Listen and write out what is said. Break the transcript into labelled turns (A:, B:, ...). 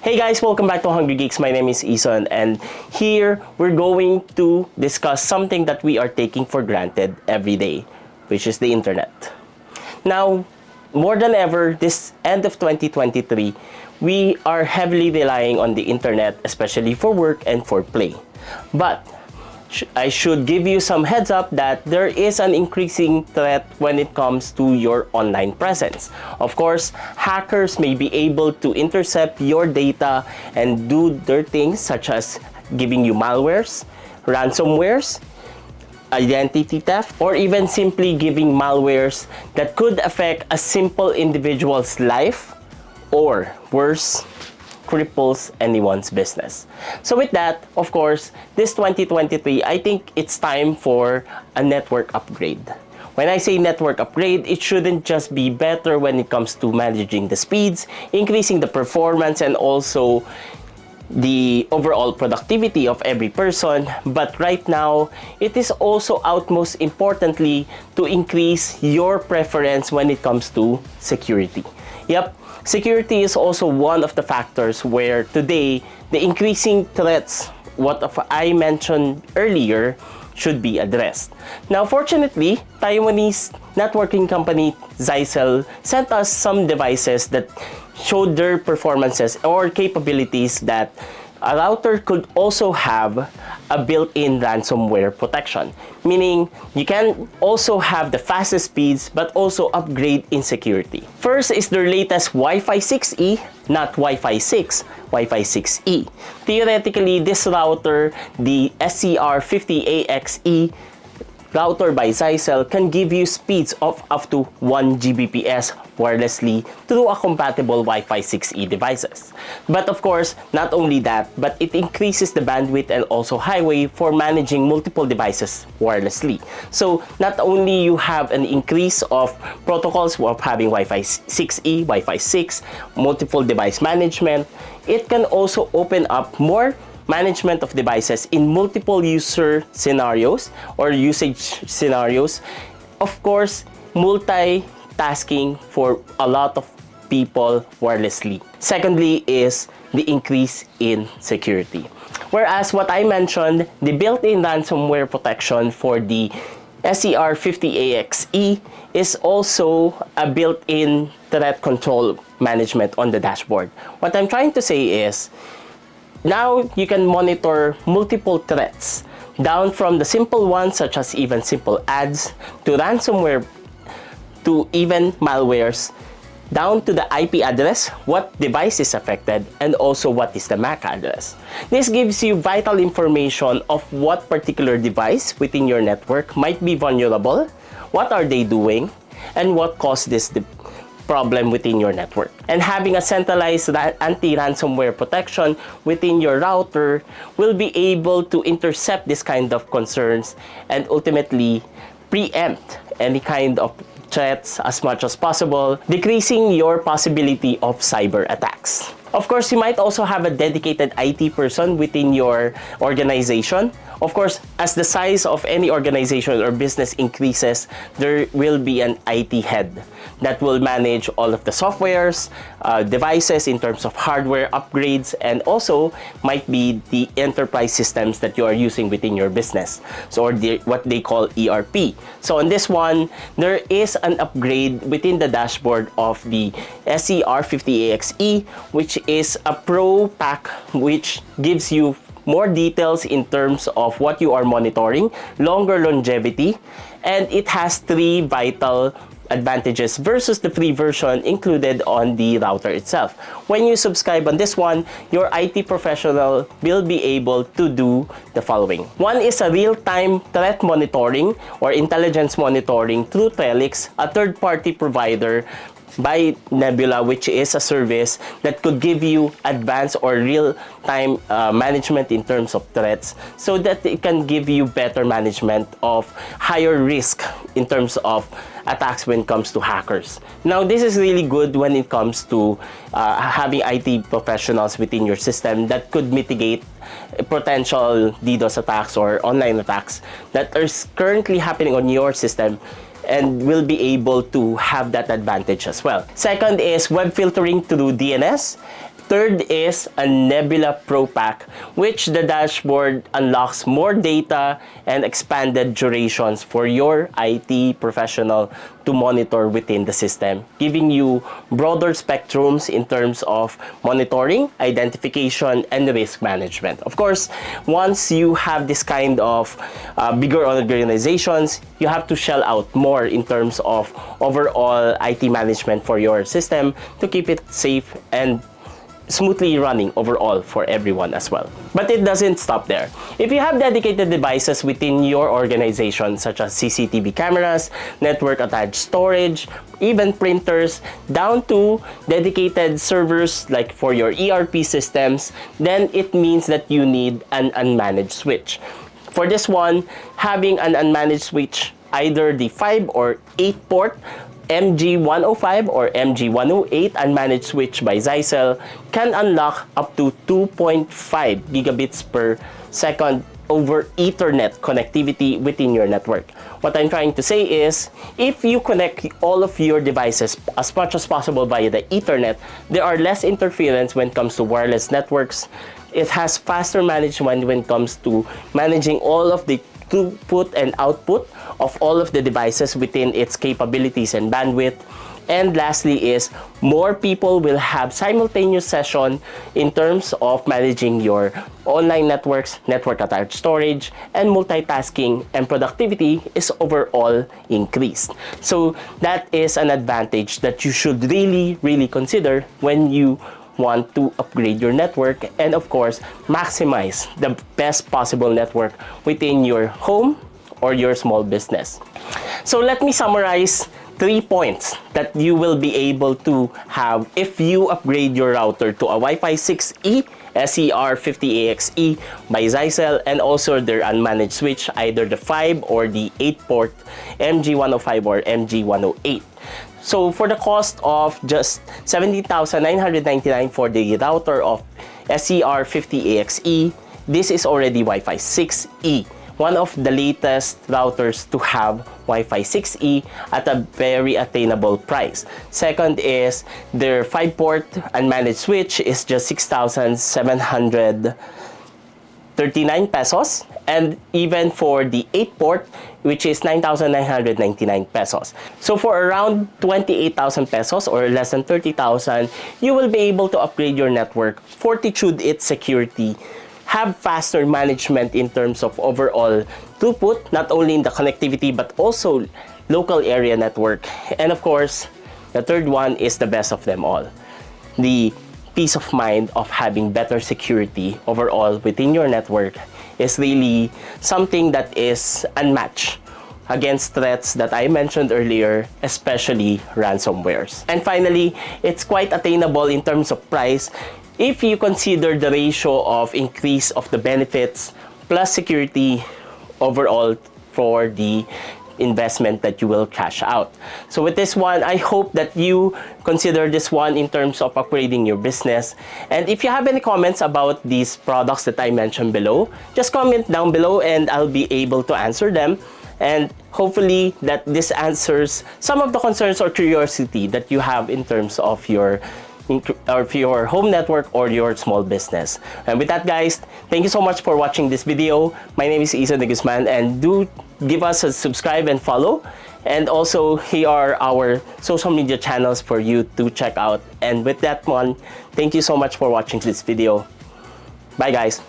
A: Hey guys, welcome back to Hungry Geeks. My name is Ison, and here we're going to discuss something that we are taking for granted every day, which is the internet. Now, more than ever, this end of 2023, we are heavily relying on the internet, especially for work and for play. But I should give you some heads up that there is an increasing threat when it comes to your online presence. Of course, hackers may be able to intercept your data and do their things such as giving you malwares, ransomwares, identity theft, or even simply giving malwares that could affect a simple individual's life or worse, cripples anyone's business. So with that, of course, this 2023, I think it's time for a network upgrade. When I say network upgrade, it shouldn't just be better when it comes to managing the speeds, increasing the performance, and also the overall productivity of every person, but right now, it is also utmost importantly to increase your preference when it comes to security. Yep, security is also one of the factors where today the increasing threats, what I mentioned earlier, should be addressed. Now, fortunately, Taiwanese networking company Zyxel sent us some devices that showed their performances or capabilities that a router could also have a built-in ransomware protection, meaning you can also have the fastest speeds but also upgrade in security. First is their latest Wi-Fi 6E, not Wi-Fi 6, Wi-Fi 6E. Theoretically, this router, the SCR-50AXE router by Zyxel, can give you speeds of up to 1 Gbps wirelessly through a compatible Wi-Fi 6E devices. But of course, not only that, but it increases the bandwidth and also highway for managing multiple devices wirelessly. So not only you have an increase of protocols of having Wi-Fi 6E, Wi-Fi 6, multiple device management, it can also open up more management of devices in multiple user scenarios or usage scenarios. Of course, multitasking for a lot of people wirelessly. Secondly is the increase in security. Whereas what I mentioned, the built-in ransomware protection for the SCR-50AXE is also a built-in threat control management on the dashboard. What I'm trying to say is, now you can monitor multiple threats, down from the simple ones such as even simple ads, to ransomware, to even malwares, down to the IP address, what device is affected, and also what is the MAC address. This gives you vital information of what particular device within your network might be vulnerable, what are they doing, and what caused this problem within your network. And having a centralized anti-ransomware protection within your router will be able to intercept this kind of concerns and ultimately preempt any kind of threats as much as possible, decreasing your possibility of cyber attacks. Of course, you might also have a dedicated IT person within your organization. Of course, as the size of any organization or business increases, there will be an IT head that will manage all of the softwares, devices in terms of hardware upgrades, and also might be the enterprise systems that you are using within your business, so or what they call ERP. So on this one, there is an upgrade within the dashboard of the SCR-50AXE, which is a Pro pack which gives you more details in terms of what you are monitoring, longer longevity, and it has 3 vital advantages versus the free version included on the router itself. When you subscribe on this one, your IT professional will be able to do the following. One is a real-time threat monitoring or intelligence monitoring through Trellix, a third-party provider by Nebula, which is a service that could give you advanced or real-time management in terms of threats, so that it can give you better management of higher risk in terms of attacks when it comes to hackers. Now, this is really good when it comes to having IT professionals within your system that could mitigate potential DDoS attacks or online attacks that are currently happening on your system, and will be able to have that advantage as well. Second is web filtering through DNS. Third is a Nebula Pro Pack, which the dashboard unlocks more data and expanded durations for your IT professional to monitor within the system, giving you broader spectrums in terms of monitoring, identification, and risk management. Of course, once you have this kind of bigger organizations, you have to shell out more in terms of overall IT management for your system to keep it safe and smoothly running overall for everyone as well. But it doesn't stop there. If you have dedicated devices within your organization, such as CCTV cameras, network attached storage, even printers, down to dedicated servers like for your ERP systems, then it means that you need an unmanaged switch. For this one, having an unmanaged switch, either the 5 or 8 port MG105 or MG108 unmanaged switch by Zyxel can unlock up to 2.5 gigabits per second over Ethernet connectivity within your network. What I'm trying to say is, if you connect all of your devices as much as possible via the Ethernet, there are less interference when it comes to wireless networks. It has faster management when it comes to managing all of the throughput and output of all of the devices within its capabilities and bandwidth. And lastly is, more people will have simultaneous session in terms of managing your online networks, network attached storage, and multitasking, and productivity is overall increased. So that is an advantage that you should really consider when you want to upgrade your network and of course maximize the best possible network within your home or your small business. So let me summarize 3 points that you will be able to have if you upgrade your router to a Wi-Fi 6E SCR-50AXE by Zyxel, and also their unmanaged switch, either the 5 or the 8 port MG105 or MG108. So for the cost of just 17,999 for the router of SCR-50AXE, this is already Wi-Fi 6E, one of the latest routers to have Wi-Fi 6E at a very attainable price. Second is their 5-port unmanaged switch is just 6,739 pesos, and even for the 8-port, which is 9,999 pesos. So for around 28,000 pesos or less than 30,000, you will be able to upgrade your network, fortitude its security, have faster management in terms of overall throughput, not only in the connectivity but also local area network. And of course, the third one is the best of them all, the peace of mind of having better security overall within your network is really something that is unmatched against threats that I mentioned earlier, especially ransomwares. And finally, it's quite attainable in terms of price if you consider the ratio of increase of the benefits plus security overall for the investment that you will cash out. So with this one, I hope that you consider this one in terms of upgrading your business. And if you have any comments about these products that I mentioned below, just comment down below and I'll be able to answer them. And hopefully that this answers some of the concerns or curiosity that you have in terms of your home network or your small business. And with that, guys, thank you so much for watching this video. My name is Isa de Guzman, and do give us a subscribe and follow. And also, here are our social media channels for you to check out. And with that one, thank you so much for watching this video. Bye, guys.